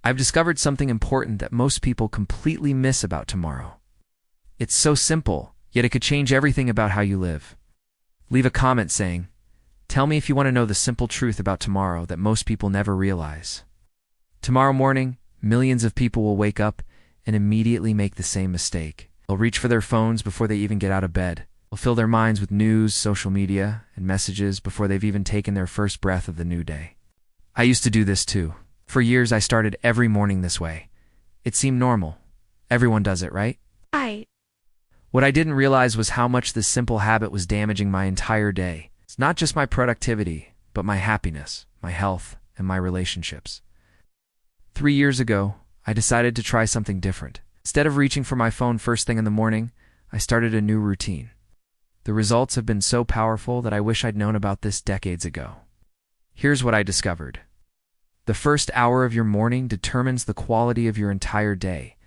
I've discovered something important that most people completely miss about tomorrow. It's so simple, yet it could change everything about how you live. Leave a comment saying, "Tell me if you want to know the simple truth about tomorrow that most people never realize." Tomorrow morning, millions of people will wake up and immediately make the same mistake. They'll reach for their phones before they even get out of bed. They'll fill their minds with news, social media, and messages before they've even taken their first breath of the new day. I used to do this too. For years, I started every morning this way. It seemed normal. Everyone does it, right? What I didn't realize was how much this simple habit was damaging my entire day. It's not just my productivity, but my happiness, my health, and my relationships. 3 years ago, I decided to try something different. Instead of reaching for my phone first thing in the morning, I started a new routine. The results have been so powerful that I wish I'd known about this decades ago. Here's what I discovered. The first hour of your morning determines the quality of your entire day.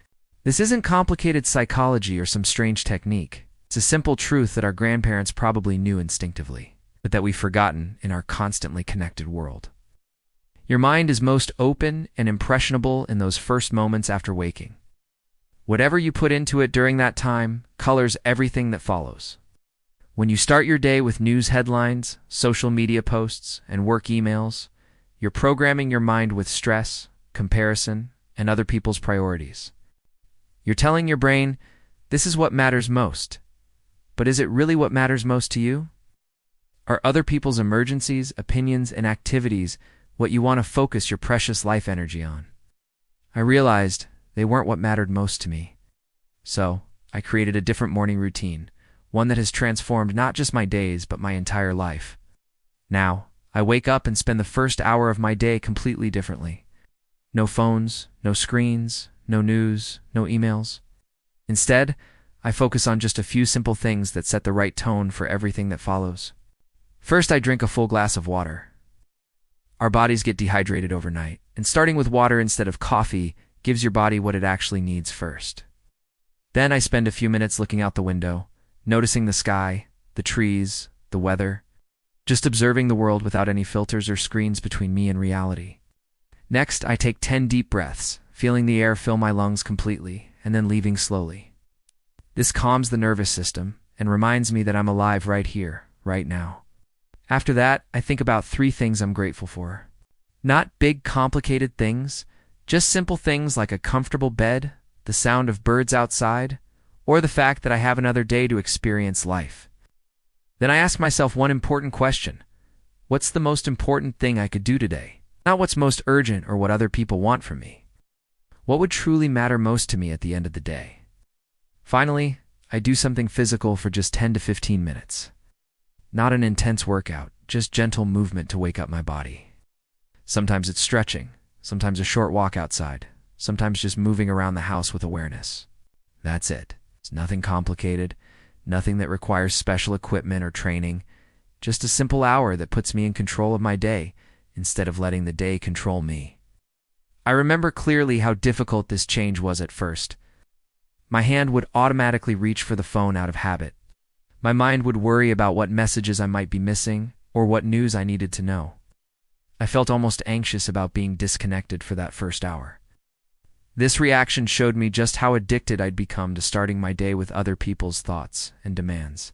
This isn't complicated psychology or some strange technique. It's a simple truth that our grandparents probably knew instinctively, but that we've forgotten in our constantly connected world. Your mind is most open and impressionable in those first moments after waking. Whatever you put into it during that time colors everything that follows. When you start your day with news headlines, social media posts, and work emails, you're programming your mind with stress, comparison, and other people's priorities. You're telling your brain, this is what matters most. But is it really what matters most to you? Are other people's emergencies, opinions, and activities what you want to focus your precious life energy on? I realized they weren't what mattered most to me. So, I created a different morning routine, one that has transformed not just my days, but my entire life. Now, I wake up and spend the first hour of my day completely differently. No phones, no screens, no news, no emails. Instead, I focus on just a few simple things that set the right tone for everything that follows. First, I drink a full glass of water. Our bodies get dehydrated overnight, and starting with water instead of coffee gives your body what it actually needs first. Then I spend a few minutes looking out the window, noticing the sky, the trees, the weather, just observing the world without any filters or screens between me and reality. Next, I take 10 deep breaths, feeling the air fill my lungs completely, and then leaving slowly. This calms the nervous system and reminds me that I'm alive right here, right now. After that, I think about 3 things I'm grateful for. Not big, complicated things, just simple things like a comfortable bed, the sound of birds outside, or the fact that I have another day to experience life. Then I ask myself one important question. What's the most important thing I could do today? Not what's most urgent or what other people want from me. What would truly matter most to me at the end of the day? Finally, I do something physical for just 10 to 15 minutes. Not an intense workout, just gentle movement to wake up my body. Sometimes it's stretching, sometimes a short walk outside, sometimes just moving around the house with awareness. That's it. It's nothing complicated, nothing that requires special equipment or training, just a simple hour that puts me in control of my day instead of letting the day control me. I remember clearly how difficult this change was at first. My hand would automatically reach for the phone out of habit. My mind would worry about what messages I might be missing or what news I needed to know. I felt almost anxious about being disconnected for that first hour. This reaction showed me just how addicted I'd become to starting my day with other people's thoughts and demands.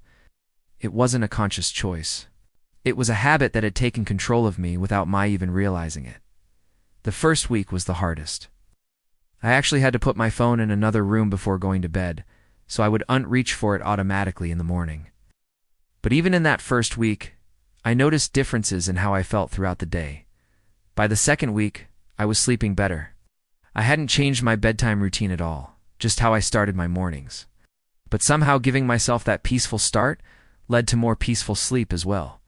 It wasn't a conscious choice. It was a habit that had taken control of me without my even realizing it. The first week was the hardest. I actually had to put my phone in another room before going to bed, so I would reach for it automatically in the morning. But even in that first week, I noticed differences in how I felt throughout the day. By the second week, I was sleeping better. I hadn't changed my bedtime routine at all, just how I started my mornings. But somehow giving myself that peaceful start led to more peaceful sleep as well.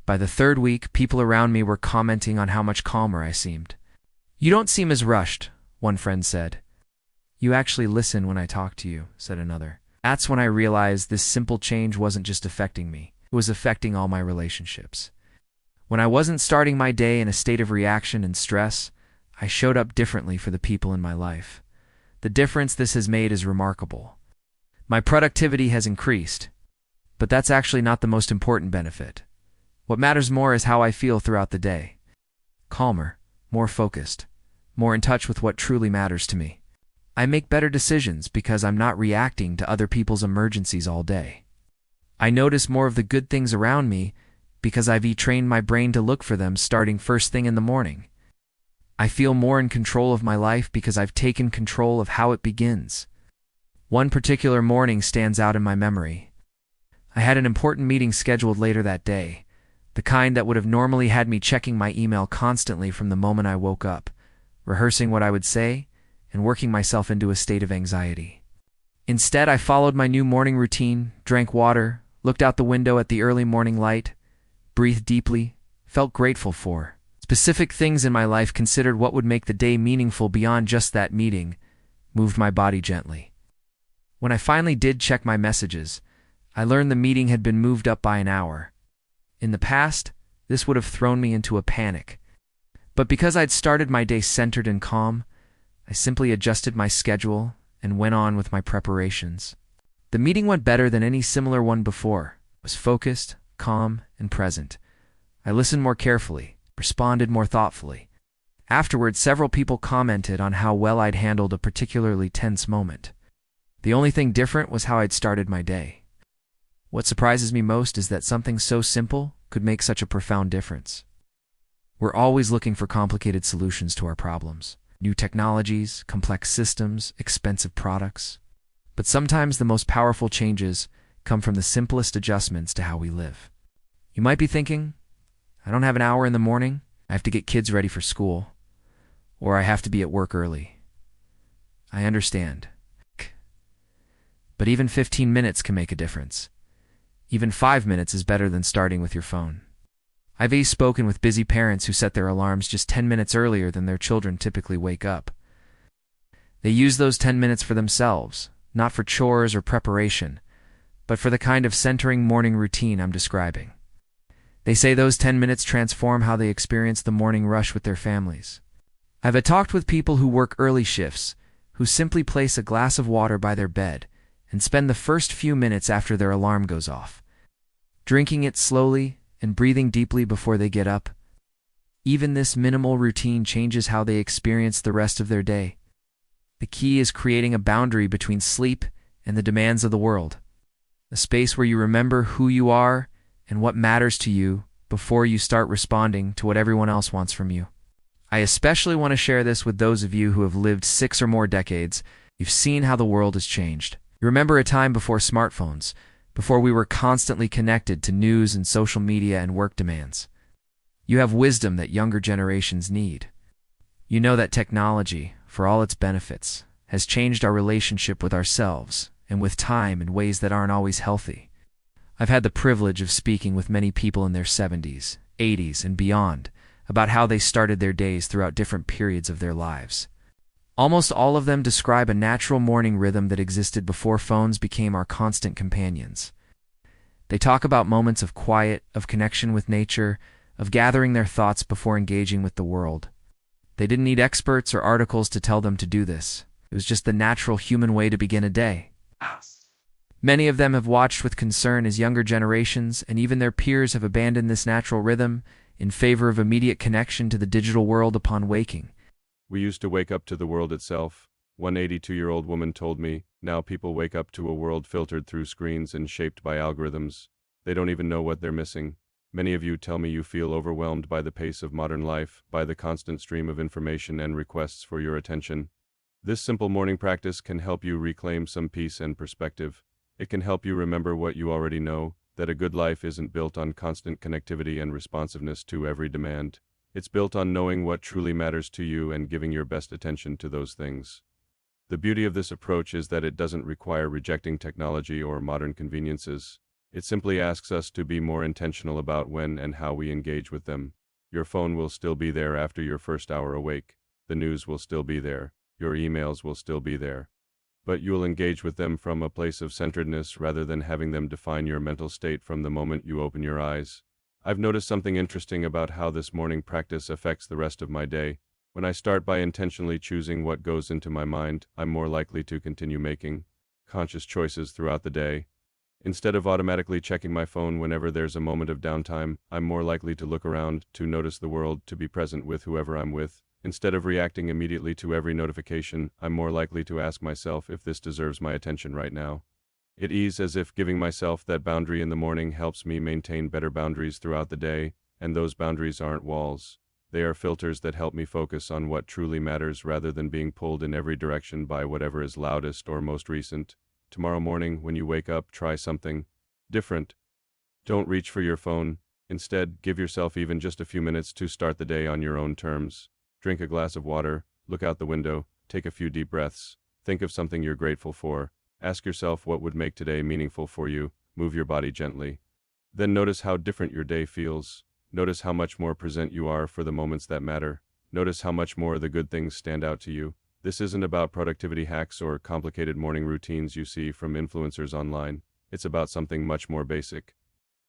By the third week, people around me were commenting on how much calmer I seemed. "You don't seem as rushed," one friend said. "You actually listen when I talk to you," said another. That's when I realized this simple change wasn't just affecting me, it was affecting all my relationships. When I wasn't starting my day in a state of reaction and stress, I showed up differently for the people in my life. The difference this has made is remarkable. My productivity has increased, but that's actually not the most important benefit. What matters more is how I feel throughout the day. Calmer, more focused, more in touch with what truly matters to me. I make better decisions because I'm not reacting to other people's emergencies all day. I notice more of the good things around me because I've trained my brain to look for them starting first thing in the morning. I feel more in control of my life because I've taken control of how it begins. One particular morning stands out in my memory. I had an important meeting scheduled later that day, the kind that would have normally had me checking my email constantly from the moment I woke up, rehearsing what I would say, and working myself into a state of anxiety. Instead, I followed my new morning routine, drank water, looked out the window at the early morning light, breathed deeply, felt grateful for specific things in my life, considered what would make the day meaningful beyond just that meeting, moved my body gently. When I finally did check my messages, I learned the meeting had been moved up by an hour. In the past, this would have thrown me into a panic. But because I'd started my day centered and calm, I simply adjusted my schedule and went on with my preparations. The meeting went better than any similar one before. It was focused, calm, and present. I listened more carefully, responded more thoughtfully. Afterwards, several people commented on how well I'd handled a particularly tense moment. The only thing different was how I'd started my day. What surprises me most is that something so simple could make such a profound difference. We're always looking for complicated solutions to our problems. New technologies, complex systems, expensive products. But sometimes the most powerful changes come from the simplest adjustments to how we live. You might be thinking, I don't have an hour in the morning, I have to get kids ready for school, or I have to be at work early. I understand. But even 15 minutes can make a difference. Even 5 minutes is better than starting with your phone. I've spoken with busy parents who set their alarms just 10 minutes earlier than their children typically wake up. They use those 10 minutes for themselves, not for chores or preparation, but for the kind of centering morning routine I'm describing. They say those 10 minutes transform how they experience the morning rush with their families. I've talked with people who work early shifts, who simply place a glass of water by their bed and spend the first few minutes after their alarm goes off, drinking it slowly and breathing deeply before they get up. Even this minimal routine changes how they experience the rest of their day. The key is creating a boundary between sleep and the demands of the world, a space where you remember who you are and what matters to you before you start responding to what everyone else wants from you. I especially want to share this with those of you who have lived 6 or more decades. You've seen how the world has changed. You remember a time before smartphones, before we were constantly connected to news and social media and work demands. You have wisdom that younger generations need. You know that technology, for all its benefits, has changed our relationship with ourselves and with time in ways that aren't always healthy. I've had the privilege of speaking with many people in their 70s, 80s, and beyond about how they started their days throughout different periods of their lives. Almost all of them describe a natural morning rhythm that existed before phones became our constant companions. They talk about moments of quiet, of connection with nature, of gathering their thoughts before engaging with the world. They didn't need experts or articles to tell them to do this. It was just the natural human way to begin a day. Many of them have watched with concern as younger generations and even their peers have abandoned this natural rhythm in favor of immediate connection to the digital world upon waking. We used to wake up to the world itself. One 82-year-old woman told me, now people wake up to a world filtered through screens and shaped by algorithms. They don't even know what they're missing. Many of you tell me you feel overwhelmed by the pace of modern life, by the constant stream of information and requests for your attention. This simple morning practice can help you reclaim some peace and perspective. It can help you remember what you already know, that a good life isn't built on constant connectivity and responsiveness to every demand. It's built on knowing what truly matters to you and giving your best attention to those things. The beauty of this approach is that it doesn't require rejecting technology or modern conveniences. It simply asks us to be more intentional about when and how we engage with them. Your phone will still be there after your first hour awake. The news will still be there. Your emails will still be there. But you'll engage with them from a place of centeredness rather than having them define your mental state from the moment you open your eyes. I've noticed something interesting about how this morning practice affects the rest of my day. When I start by intentionally choosing what goes into my mind, I'm more likely to continue making conscious choices throughout the day. Instead of automatically checking my phone whenever there's a moment of downtime, I'm more likely to look around, to notice the world, to be present with whoever I'm with. Instead of reacting immediately to every notification, I'm more likely to ask myself if this deserves my attention right now. It is as if giving myself that boundary in the morning helps me maintain better boundaries throughout the day, and those boundaries aren't walls. They are filters that help me focus on what truly matters rather than being pulled in every direction by whatever is loudest or most recent. Tomorrow morning, when you wake up, try something different. Don't reach for your phone. Instead, give yourself even just a few minutes to start the day on your own terms. Drink a glass of water, look out the window, take a few deep breaths, think of something you're grateful for. Ask yourself what would make today meaningful for you. Move your body gently. Then notice how different your day feels. Notice how much more present you are for the moments that matter. Notice how much more the good things stand out to you. This isn't about productivity hacks or complicated morning routines you see from influencers online. It's about something much more basic.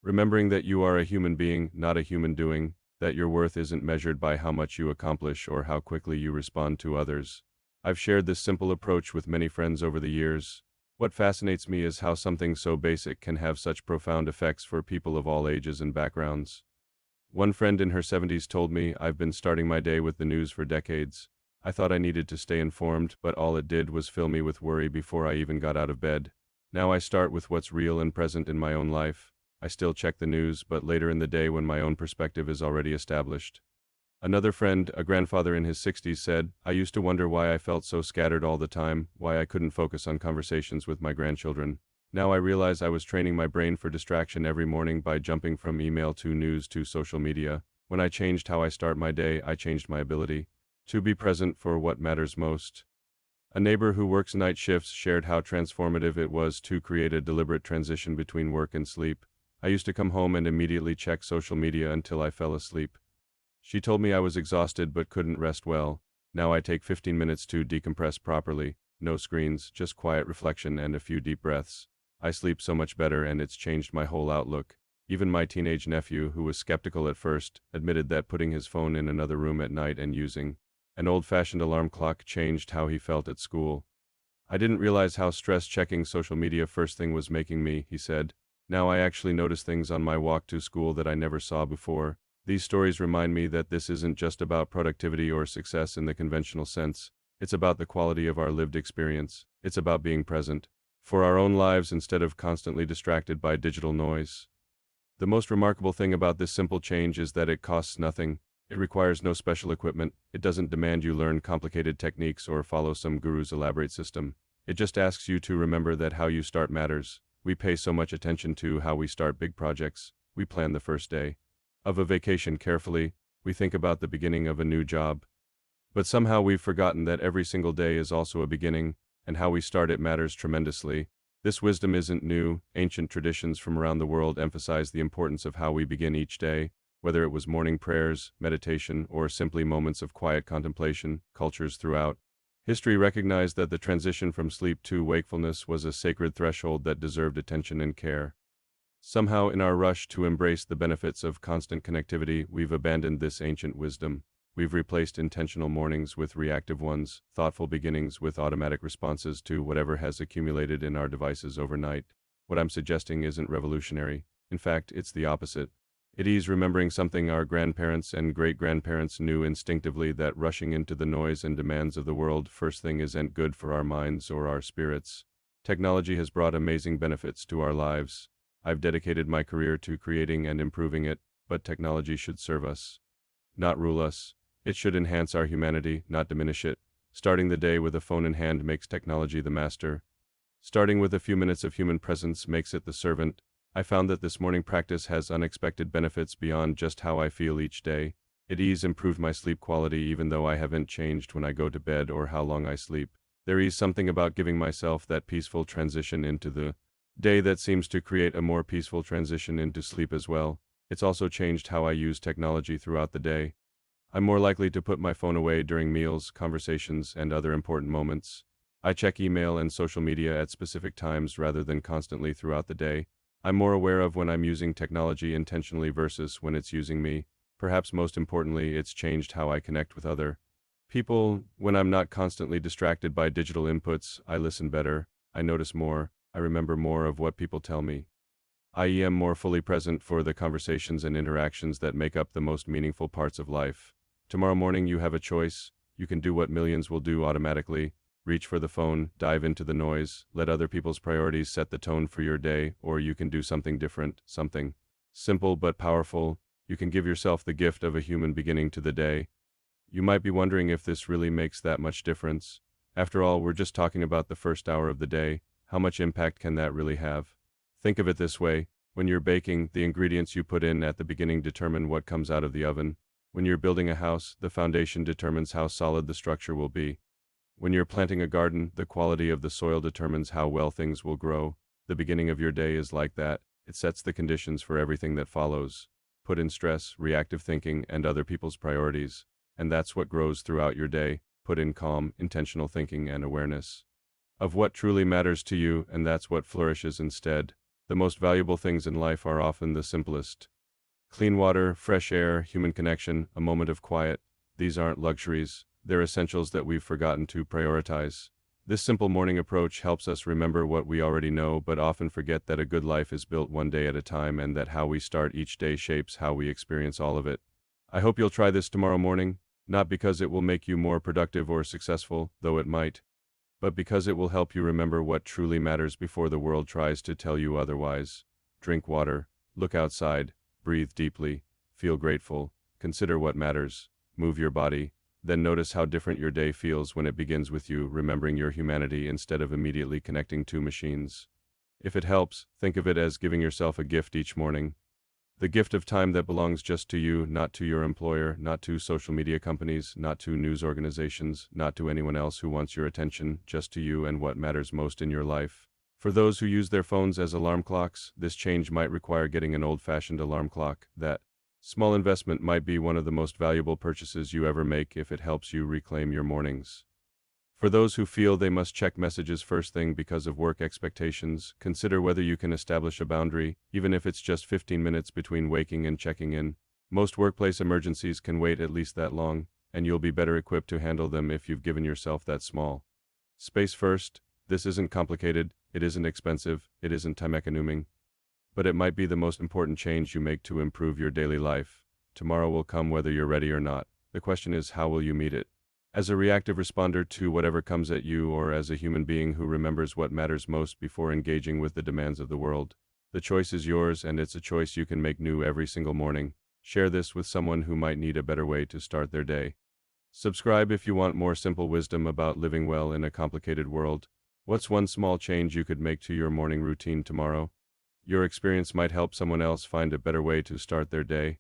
Remembering that you are a human being, not a human doing, that your worth isn't measured by how much you accomplish or how quickly you respond to others. I've shared this simple approach with many friends over the years. What fascinates me is how something so basic can have such profound effects for people of all ages and backgrounds. One friend in her 70s told me, "I've been starting my day with the news for decades. I thought I needed to stay informed, but all it did was fill me with worry before I even got out of bed. Now I start with what's real and present in my own life. I still check the news, but later in the day when my own perspective is already established." Another friend, a grandfather in his 60s, said, "I used to wonder why I felt so scattered all the time, why I couldn't focus on conversations with my grandchildren. Now I realize I was training my brain for distraction every morning by jumping from email to news to social media. When I changed how I start my day, I changed my ability to be present for what matters most." A neighbor who works night shifts shared how transformative it was to create a deliberate transition between work and sleep. "I used to come home and immediately check social media until I fell asleep. She told me I was exhausted but couldn't rest well. Now I take 15 minutes to decompress properly. No screens, just quiet reflection and a few deep breaths. I sleep so much better and it's changed my whole outlook." Even my teenage nephew, who was skeptical at first, admitted that putting his phone in another room at night and using an old-fashioned alarm clock changed how he felt at school. "I didn't realize how stressed checking social media first thing was making me," he said. "Now I actually notice things on my walk to school that I never saw before." These stories remind me that this isn't just about productivity or success in the conventional sense. It's about the quality of our lived experience. It's about being present for our own lives instead of constantly distracted by digital noise. The most remarkable thing about this simple change is that it costs nothing. It requires no special equipment. It doesn't demand you learn complicated techniques or follow some guru's elaborate system. It just asks you to remember that how you start matters. We pay so much attention to how we start big projects. We plan the first day of a vacation carefully. We think about the beginning of a new job. But somehow we've forgotten that every single day is also a beginning, and how we start it matters tremendously. This wisdom isn't new. Ancient traditions from around the world emphasize the importance of how we begin each day. Whether it was morning prayers, meditation, or simply moments of quiet contemplation, cultures throughout history recognized that the transition from sleep to wakefulness was a sacred threshold that deserved attention and care. Somehow, in our rush to embrace the benefits of constant connectivity, we've abandoned this ancient wisdom. We've replaced intentional mornings with reactive ones, thoughtful beginnings with automatic responses to whatever has accumulated in our devices overnight. What I'm suggesting isn't revolutionary. In fact, it's the opposite. It is remembering something our grandparents and great-grandparents knew instinctively, that rushing into the noise and demands of the world first thing isn't good for our minds or our spirits. Technology has brought amazing benefits to our lives. I've dedicated my career to creating and improving it, but technology should serve us, not rule us. It should enhance our humanity, not diminish it. Starting the day with a phone in hand makes technology the master. Starting with a few minutes of human presence makes it the servant. I found that this morning practice has unexpected benefits beyond just how I feel each day. It has improved my sleep quality even though I haven't changed when I go to bed or how long I sleep. There is something about giving myself that peaceful transition into the day that seems to create a more peaceful transition into sleep as well. It's also changed how I use technology throughout the day. I'm more likely to put my phone away during meals, conversations, and other important moments. I check email and social media at specific times rather than constantly throughout the day. I'm more aware of when I'm using technology intentionally versus when it's using me. Perhaps most importantly, it's changed how I connect with other people. When I'm not constantly distracted by digital inputs, I listen better, I notice more, I remember more of what people tell me. I am more fully present for the conversations and interactions that make up the most meaningful parts of life. Tomorrow morning you have a choice. You can do what millions will do automatically. Reach for the phone, dive into the noise, let other people's priorities set the tone for your day, or you can do something different, something simple but powerful. You can give yourself the gift of a human beginning to the day. You might be wondering if this really makes that much difference. After all, we're just talking about the first hour of the day. How much impact can that really have? Think of it this way. When you're baking, the ingredients you put in at the beginning determine what comes out of the oven. When you're building a house, the foundation determines how solid the structure will be. When you're planting a garden, the quality of the soil determines how well things will grow. The beginning of your day is like that. It sets the conditions for everything that follows. Put in stress, reactive thinking, and other people's priorities. And that's what grows throughout your day. Put in calm, intentional thinking and awareness of what truly matters to you, and that's what flourishes instead. The most valuable things in life are often the simplest. Clean water, fresh air, human connection, a moment of quiet. These aren't luxuries. They're essentials that we've forgotten to prioritize. This simple morning approach helps us remember what we already know, but often forget that a good life is built one day at a time and that how we start each day shapes how we experience all of it. I hope you'll try this tomorrow morning, not because it will make you more productive or successful, though it might, but because it will help you remember what truly matters before the world tries to tell you otherwise. Drink water, look outside, breathe deeply, feel grateful, consider what matters, move your body, then notice how different your day feels when it begins with you remembering your humanity instead of immediately connecting to machines. If it helps, think of it as giving yourself a gift each morning. The gift of time that belongs just to you, not to your employer, not to social media companies, not to news organizations, not to anyone else who wants your attention, just to you and what matters most in your life. For those who use their phones as alarm clocks, this change might require getting an old-fashioned alarm clock. That small investment might be one of the most valuable purchases you ever make if it helps you reclaim your mornings. For those who feel they must check messages first thing because of work expectations, consider whether you can establish a boundary, even if it's just 15 minutes between waking and checking in. Most workplace emergencies can wait at least that long, and you'll be better equipped to handle them if you've given yourself that small space first. This isn't complicated, it isn't expensive, it isn't time-consuming, but it might be the most important change you make to improve your daily life. Tomorrow will come whether you're ready or not. The question is, how will you meet it? As a reactive responder to whatever comes at you, or as a human being who remembers what matters most before engaging with the demands of the world? The choice is yours, and it's a choice you can make new every single morning. Share this with someone who might need a better way to start their day. Subscribe if you want more simple wisdom about living well in a complicated world. What's one small change you could make to your morning routine tomorrow? Your experience might help someone else find a better way to start their day.